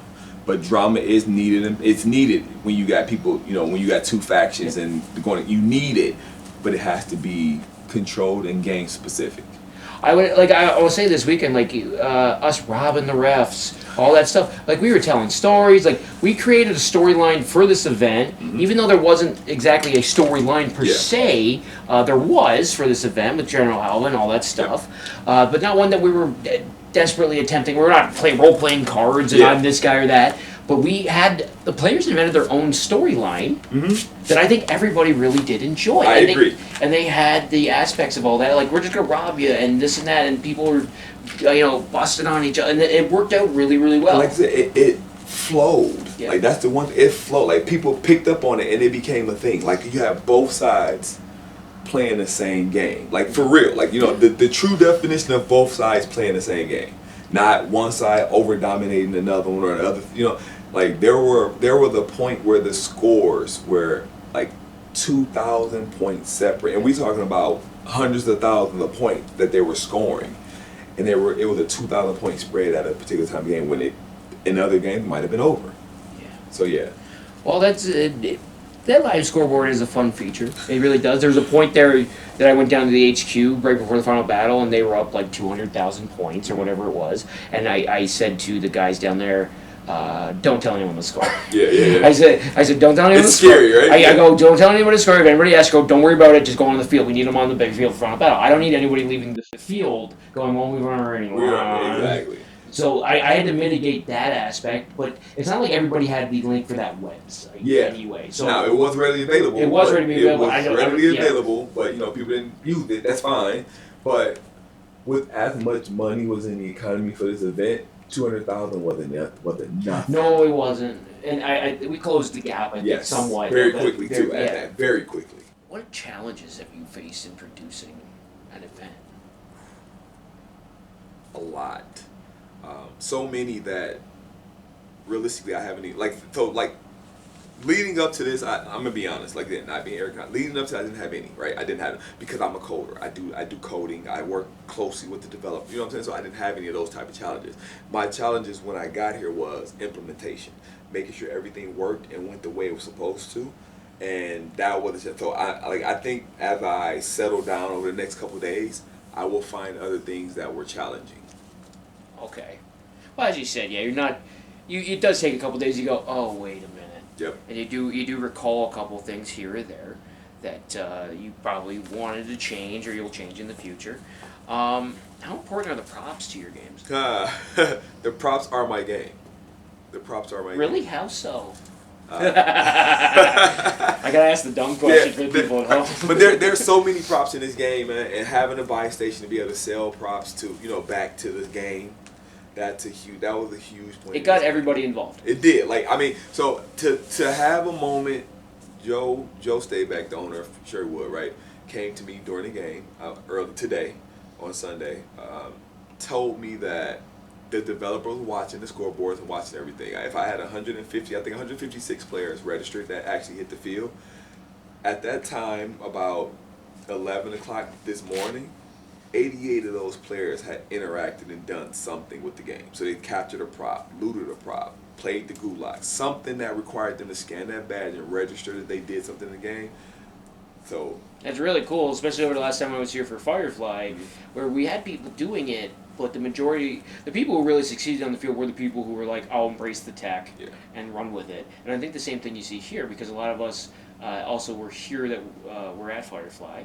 But drama is needed, and it's needed when you got people. When you got two factions and you need it, but it has to be controlled and game specific. I will say this weekend, us robbing the refs, all that stuff. We were telling stories. We created a storyline for this event, even though there wasn't exactly a storyline per se. There was for this event with General Alva and all that stuff, but not one that we were desperately attempting. We're not role-playing cards and I'm this guy or that. But we had the players invented their own storyline that I think everybody really did enjoy. I agree. And they had the aspects of all that, we're just gonna rob you and this and that, and people were, busting on each other, and it worked out really, really well. Like I said, it flowed. Yeah. That's the one. It flowed. People picked up on it, and it became a thing. You have both sides playing the same game. For real. The true definition of both sides playing the same game. Not one side over dominating another one or the other. There were the point where the scores were 2,000 points separate, and we talking about hundreds of thousands of points that they were scoring, and it was a 2,000 point spread at a particular time of game when it in other games might have been over. Yeah. So yeah. Well, that's that live scoreboard is a fun feature. It really does. There's a point there that I went down to the HQ right before the final battle, and they were up 200,000 points or whatever it was. And I said to the guys down there, don't tell anyone the score. Yeah. I said, don't tell anyone it's the score. Scary, right? I go, don't tell anyone the score. If anybody asks, go, don't worry about it. Just go on the field. We need them on the big field for final battle. I don't need anybody leaving the field going, well, we weren't already. Exactly. So I had to mitigate that aspect, but it's not like everybody had the link for that website anyway. So now it was readily available. It was readily available. It was readily available, but people didn't use it. That's fine. But with as much money was in the economy for this event, 200,000 wasn't nothing. No, it wasn't. And we closed the gap, I think, somewhat. Very quickly, too, at that. Very quickly. What challenges have you faced in producing an event? A lot. So many that realistically I haven't even, leading up to this, I'm gonna be honest, not being arrogant. Leading up to, I didn't have any, right? I didn't have, because I'm a coder. I do coding. I work closely with the developer. You know what I'm saying? So I didn't have any of those type of challenges. My challenges when I got here was implementation, making sure everything worked and went the way it was supposed to, and that was it. So I think as I settle down over the next couple of days, I will find other things that were challenging. Okay. Well, as you said, you're not. It does take a couple days. You go, oh, wait a minute. Yep. And you do recall a couple things here or there that you probably wanted to change or you'll change in the future. How important are the props to your games? The props are my game. Really? How so? I gotta ask the dumb question for the people at home. But there's so many props in this game, man, and having a buy station to be able to sell props to back to the game. That was a huge point. It got everybody involved. It did. So to have a moment, Joe Stayback, the owner of Sherwood, right, came to me during the game early today on Sunday, told me that the developers were watching the scoreboards and watching everything. If I had 156 players registered that actually hit the field, at that time, about 11 o'clock this morning, 88 of those players had interacted and done something with the game. So they captured a prop, looted a prop, played the gulag, something that required them to scan that badge and register that they did something in the game. So that's really cool, especially over the last time I was here for Firefly, where we had people doing it, but the people who really succeeded on the field were the people who were like, I'll embrace the tech and run with it. And I think the same thing you see here, because a lot of us also were here that were at Firefly.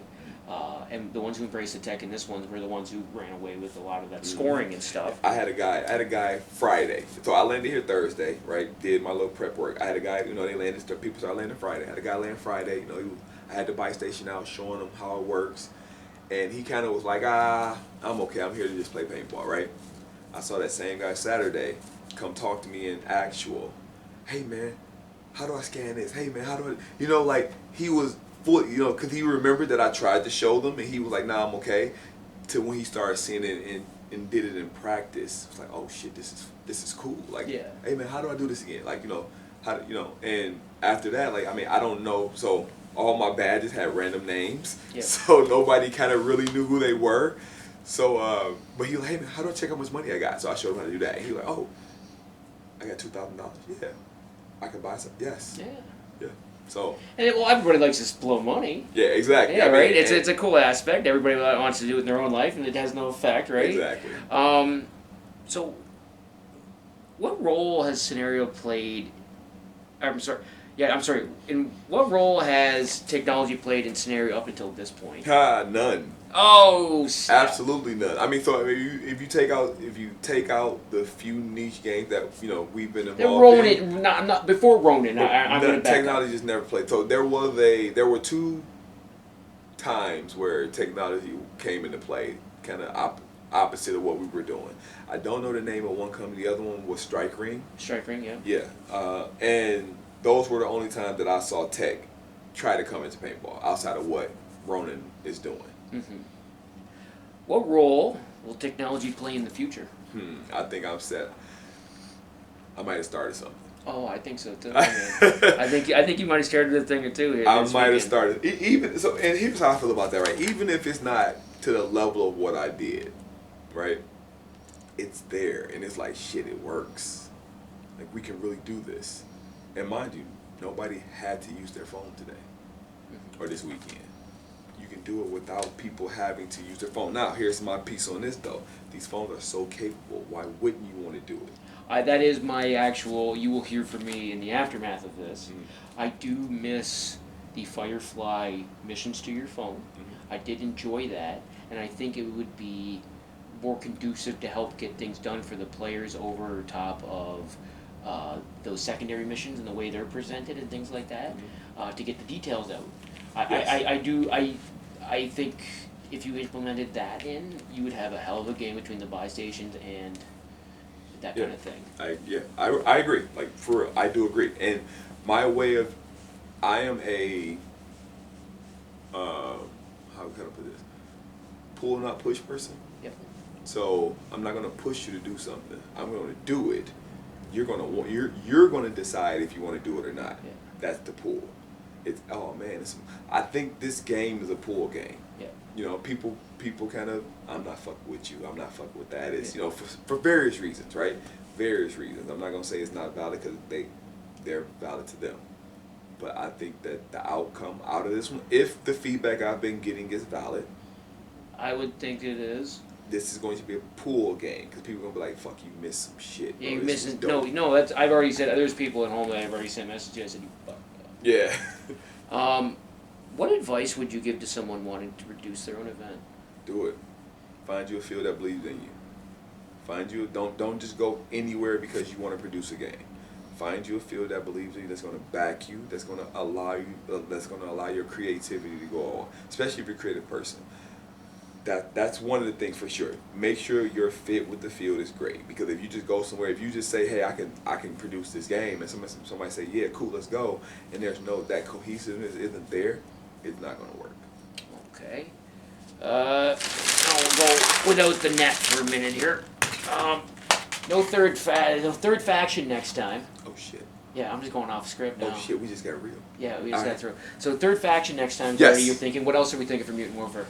And the ones who embraced the tech in this one were the ones who ran away with a lot of that scoring and stuff. I had a guy Friday. So I landed here Thursday, right? Did my little prep work. I had a guy, people started landing Friday. I had a guy land Friday. I had the buy station out showing him how it works. And he kind of was like, I'm okay. I'm here to just play paintball, right? I saw that same guy Saturday come talk to me in actual. Hey, man, how do I scan this? Hey, man, how do I, he was because he remembered that I tried to show them, and he was like, "Nah, I'm okay." To when he started seeing it and did it in practice, it was like, "Oh shit, this is cool." Hey man, how do I do this again? And after that, I don't know. So all my badges had random names, so nobody kind of really knew who they were. So, but he was like, "Hey man, how do I check how much money I got?" So I showed him how to do that. And he was like, "Oh, I got $2,000. Yeah, I can buy some. Yes. Yeah. So everybody likes to blow money. Yeah, exactly. Yeah, right. It's a cool aspect. Everybody wants to do it in their own life, and it has no effect, right? Exactly. So, what role has scenario played? I'm sorry. In what role has technology played in scenario up until this point? None. Oh, snap. Absolutely none. If you take out the few niche games that we've been involved in, not before Ronin. I'm going to back technology just never played. So there were two times where technology came into play, kind of opposite of what we were doing. I don't know the name of one company. The other one was Strike Ring. Strike Ring, yeah. Yeah, and those were the only times that I saw tech try to come into paintball outside of what Ronin is doing. Mm-hmm. What role will technology play in the future? I think I'm set. I might have started something. Oh, I think so too. I think you might have started a thing or two. I might have started. And here's how I feel about that, right? Even if it's not to the level of what I did, right? It's there, and it's like, shit, it works. Like, we can really do this. And mind you, nobody had to use their phone today or this weekend. You can do it without people having to use their phone. Now, here's my piece on this, though. These phones are so capable. Why wouldn't you want to do it? That is my actual, you will hear from me in the aftermath of this. I do miss the Firefly missions to your phone. I did enjoy that, and I think it would be more conducive to help get things done for the players over top of those secondary missions and the way they're presented and things like that, to get the details out. I think if you implemented that in, you would have a hell of a game between the buy stations and that kind of thing. I agree. Like I do agree. And my way of, I am a how can I put this? Pull not push person. Yep. So I'm not gonna push you to do something. I'm gonna do it. You're gonna decide if you want to do it or not. Yeah. That's the pull. It's I think this game is a pull game. Yeah. You know, people kind of, I'm not fucking with you. I'm not fucking with that. It's, you know, for various reasons, right? Various reasons. I'm not gonna say it's not valid because they're valid to them. But I think that the outcome out of this one, if the feedback I've been getting is valid, I would think it is. this is going to be a pool game because people are gonna be like, "Fuck, you missed some shit." Yeah, bro. you This is missing. dope." No. That's I've already said. There's people at home that I've already sent messages. I said you fucked up. Yeah. What advice would you give to someone wanting to reduce their own event? Do it. Find you a field that believes in you. Find you. Don't just go anywhere because you want to produce a game. Find you a field that believes in you, that's going to back you, that's going to allow you, that's going to allow your creativity to go on, especially if you're a creative person. That's one of the things for sure. Make sure your fit with the field is great, because if you just go somewhere, if you just say, hey, I can produce this game, and somebody say, yeah, cool, let's go, and there's that cohesiveness isn't there, it's not going to work. Okay. I'll go without the net for a minute here. No third faction next time. Oh shit. Yeah, I'm just going off script now. Oh shit, we just got real. Yeah, we just All got right. through. So third faction next time. Yes. Gary, you're thinking. What else are we thinking for Mutant Warfare?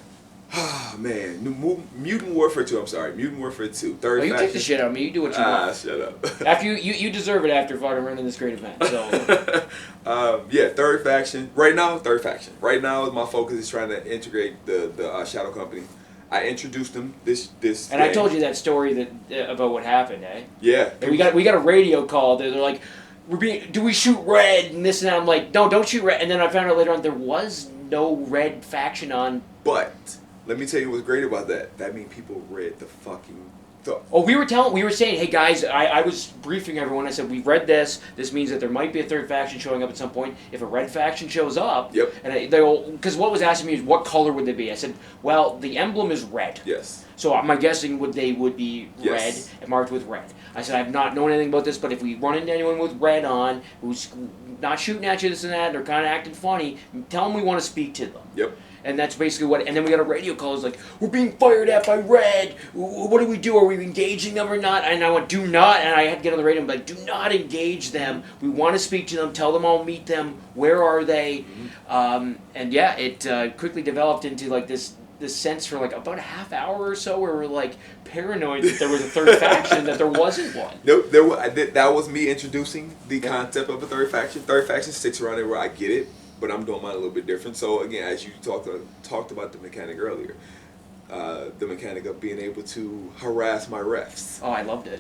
Ah man, Mutant Warfare 2. I'm sorry, Mutant Warfare 2. Third Oh, you faction. kick the shit out of me. You do what you want. Shut up. After you deserve it after fucking running this great event. So Yeah, third faction. Right now, third faction. Right now, my focus is trying to integrate the Shadow Company. I introduced them this. and I told you that story that about what happened, eh? Yeah. And we got a radio call. They're like, do we shoot red and this and that? I'm like, no, don't shoot red. And then I found out later on there was no red faction on. But let me tell you what's great about that. That means people read the fucking. Oh, we were saying, hey guys, I was briefing everyone. I said, we read this. This means that there might be a third faction showing up at some point. If a red faction shows up, Yep. And because what was asking me is what color would they be? I said, well, the emblem is red. Yes. So I'm guessing would be Yes. red and marked with red. I said, I've not known anything about this, but if we run into anyone with red on, who's not shooting at you, this and that, they're kind of acting funny, tell them we want to speak to them. Yep. And that's basically what. And then we got a radio call. It's like, we're being fired at by red. What do we do? Are we engaging them or not? And I went, do not. And I had to get on the radio and be like, do not engage them. We want to speak to them. Tell them I'll meet them. Where are they? Mm-hmm. And yeah, it quickly developed into like this sense for like about a half hour or so where we're like paranoid that there was a third faction, that there wasn't one. Nope. That was me introducing the concept of a third faction. Third faction sticks around there where I get it. But I'm doing mine a little bit different. So again, as you talked about the mechanic earlier, the mechanic of being able to harass my refs. Oh, I loved it.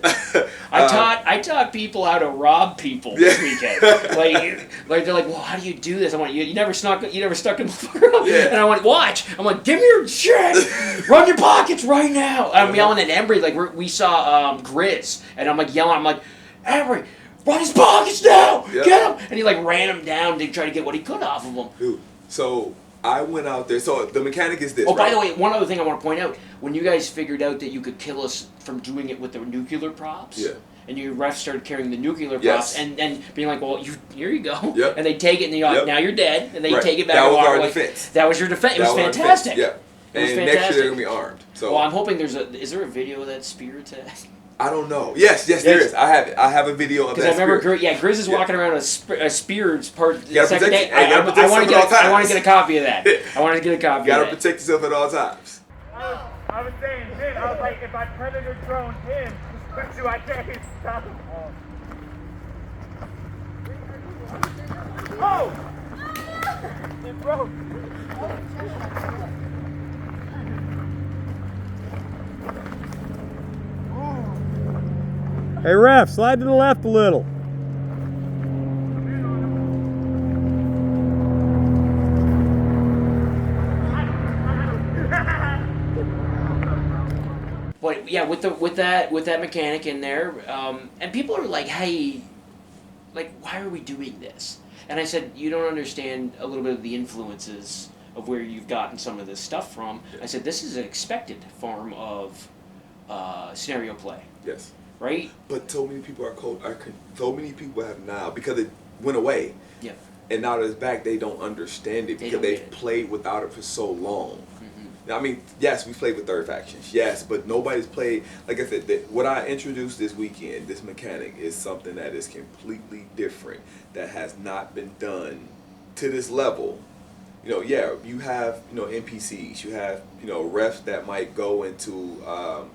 I taught people how to rob people this weekend. Like they're like, well, how do you do this? I went, you never stuck in the up. Yeah. And I went, watch. I'm like, give me your shit. Run your pockets right now. I'm yelling at Embry like we saw Grizz, and I'm like yelling. I'm like, Embry, run his pockets now! Yep. Get him! And he like ran him down to try to get what he could off of him. Dude, so I went out there. So the mechanic is this. Oh, by right? the way, one other thing I want to point out: when you guys figured out that you could kill us from doing it with the nuclear props, Yeah. and your refs started carrying the nuclear Yes. props, and being like, "Well, here you go," Yep. and they take it, and you're like, Yep. now you're dead, and they Right. take it back. That and was walk our away. defense. That was your defense. It was That was our fantastic. defense. Yeah. It was And fantastic. next year they're gonna be armed. So Well, I'm hoping is there a video of that spear attack? I don't know. Yes, there is. I have it. I have a video of that. Because I remember, spirit. Grizz is walking around with a spear. It's part the gotta second protect day. it. You gotta protect I want yourself at all to times. get a copy of that. I want to get a copy. You gotta of that. protect yourself at all times. I was saying him. I was like, if I predator drone him, do I can't stop him? Oh! It broke. Hey ref, slide to the left a little. But yeah, with that mechanic in there, and people are like, "Hey, like, why are we doing this?" And I said, "You don't understand a little bit of the influences of where you've gotten some of this stuff from." I said, "This is an expected form of scenario play, Yes. right?" But so many people so many people have now, because it went away. Yeah. And now that it's back, they don't understand it They because don't they've get it. played without it for so long. I mean, yes, we played with third factions, yes, but nobody's played. Like I said, what I introduced this weekend, this mechanic, is something that is completely different, that has not been done to this level. You know, yeah, you have, you know, NPCs, you have, you know, refs that might go into,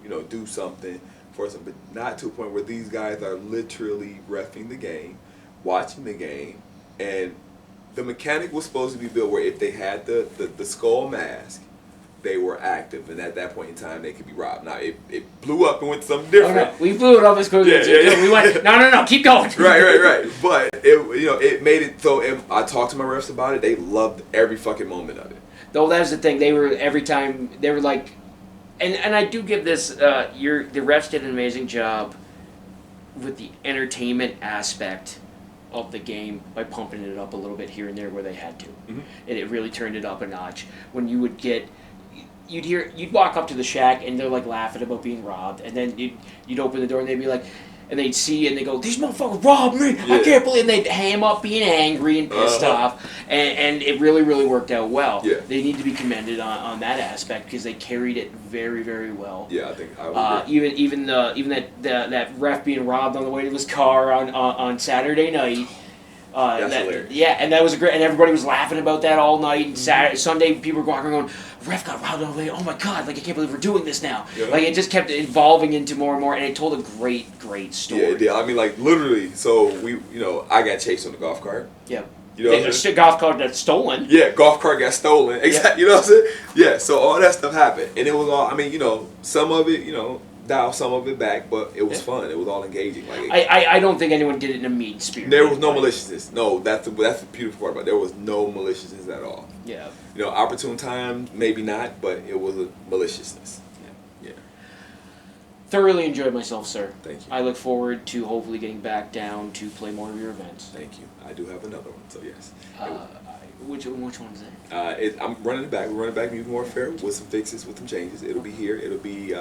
you know, do something for some, but not to a point where these guys are literally reffing the game, watching the game, and the mechanic was supposed to be built where if they had the skull mask, they were active, and at that point in time, they could be robbed. Now, it blew up and went to something different. Oh, no. We blew it up as quickly as we went, no, keep going. Right. But, it made it so, and I talked to my refs about it, they loved every fucking moment of it. Though that was the thing, they were, every time, they were like, and I do give this, the refs did an amazing job with the entertainment aspect of the game by pumping it up a little bit here and there where they had to. Mm-hmm. And it really turned it up a notch. When you would get, you'd walk up to the shack and they're like laughing about being robbed, and then you'd open the door and they'd be like, and they'd see and they go, "These motherfuckers robbed me! Yeah. I can't believe," and they'd ham up being angry and pissed off, and it really, really worked out well. Yeah. They need to be commended on that aspect because they carried it very, very well. Yeah, I think I would agree. Even that ref being robbed on the way to his car on Saturday night. That's hilarious. Yeah, and that was great, and everybody was laughing about that all night. And Saturday, Sunday, people were walking around going, "Ref got robbed on the way. Oh my god! Like I can't believe we're doing this now." Yeah. Like it just kept evolving into more and more, and it told a great story. Yeah, it did. I mean, like, literally, so I got chased on the golf cart. Yeah. You know, The golf cart that's stolen. yeah, golf cart got stolen. Exactly. You know what I'm saying? Yeah, so all that stuff happened. And it was all, I mean, some of it, dial some of it back, but it was fun. It was all engaging. Like I don't think anyone did it in a mean spirit. there was no maliciousness. No, that's the beautiful part about it. There was no maliciousness at all. Yeah. Opportune time, maybe not, but it was a maliciousness. Yeah. Thoroughly enjoyed myself, sir. Thank you. I look forward to hopefully getting back down to play more of your events. Thank you. I do have another one, so yes. Which one is that? I'm running it back. We're running back Mutant Warfare with some fixes, with some changes. It'll be here. It'll be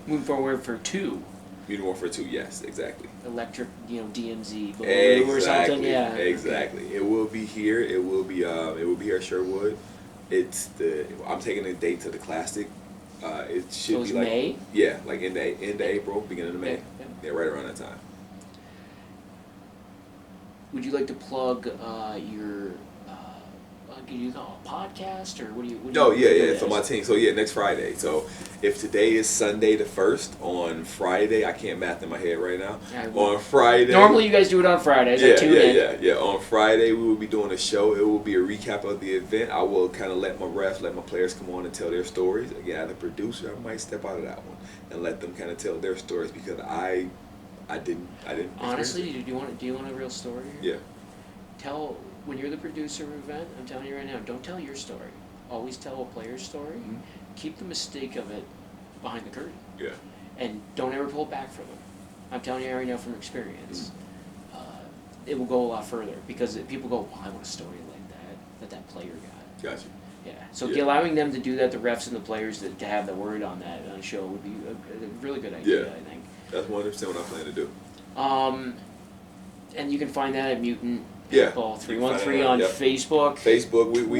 Mutant Warfare 2. Mutant Warfare 2, yes, exactly. Electric, DMZ, Exactly. or something, yeah. Exactly. Okay. It will be here. It will be here at Sherwood. I'm taking a date to the classic. It should be like May? Yeah, like end of April, beginning of May. Yeah, right around that time. Would you like to plug your do you call it a podcast, or what do you yeah. So my team. So next Friday. So if today is Sunday the 1st, on Friday, I can't math in my head right now. On Friday. Normally you guys do it on Fridays. Yeah. On Friday we will be doing a show. It will be a recap of the event. I will kind of let my players come on and tell their stories. Again, as a producer, I might step out of that one and let them kind of tell their stories because I didn't. Honestly, do you want a real story here? Yeah. When you're the producer of an event, I'm telling you right now, don't tell your story. Always tell a player's story. Mm-hmm. Keep the mistake of it behind the curtain. Yeah. And don't ever pull it back from them. I'm telling you right now from experience. It will go a lot further because people go, "Well, I want a story like that player got." Gotcha. Yeah. So allowing them to do that, the refs and the players to have the word on that on a show would be a really good idea, I think. That's 100% what I plan to do. And you can find that at Mutant Yeah. Paintball 313 on Facebook. Facebook, we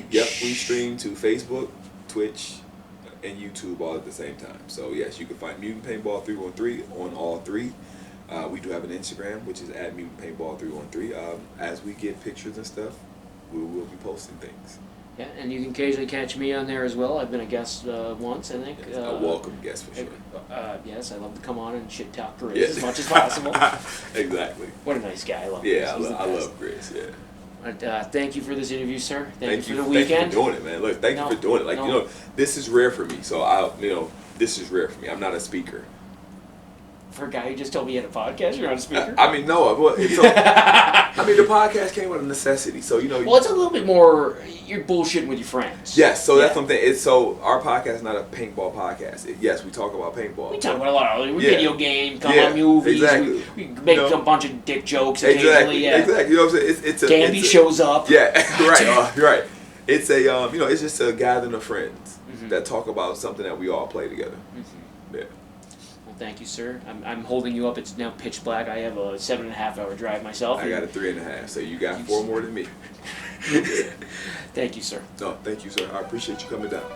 Twitch. stream to Facebook, Twitch, and YouTube all at the same time. So yes, you can find Mutant Paintball 313 on all three. We do have an Instagram, which is at Mutant Paintball 313. As we get pictures and stuff, we will be posting things. Yeah, and you can occasionally catch me on there as well. I've been a guest once, I think. Yes, a welcome guest for sure. Yes, I love to come on and shit talk Grizz as much as possible. Exactly. What a nice guy. I love Yeah, Grizz. I love Grizz, yeah. But, thank you for this interview, sir. Thank you for the Thank you weekend. for doing it, man. Look, thank you for doing it. Like, this is rare for me. So this is rare for me. I'm not a speaker. For a guy who just told me he had a podcast, you're on a speaker? I mean, no. Well, I mean, the podcast came out of necessity. So, you know. Well, it's a little bit more, you're bullshitting with your friends. Yes, so that's something. So our podcast is not a paintball podcast. Yes, we talk about paintball. We talk about a lot of video games, movies. Exactly. We make a bunch of dick jokes occasionally. Exactly. You know what I'm saying? It's a Gamby shows up. Yeah, right. Right. It's a it's just a gathering of friends that talk about something that we all play together. Yeah. Well, thank you, sir. I'm holding you up. It's now pitch black. I have a 7.5 hour drive myself. I got a 3.5. So you got 4 more than me. Thank you, sir. No, thank you, sir. I appreciate you coming down.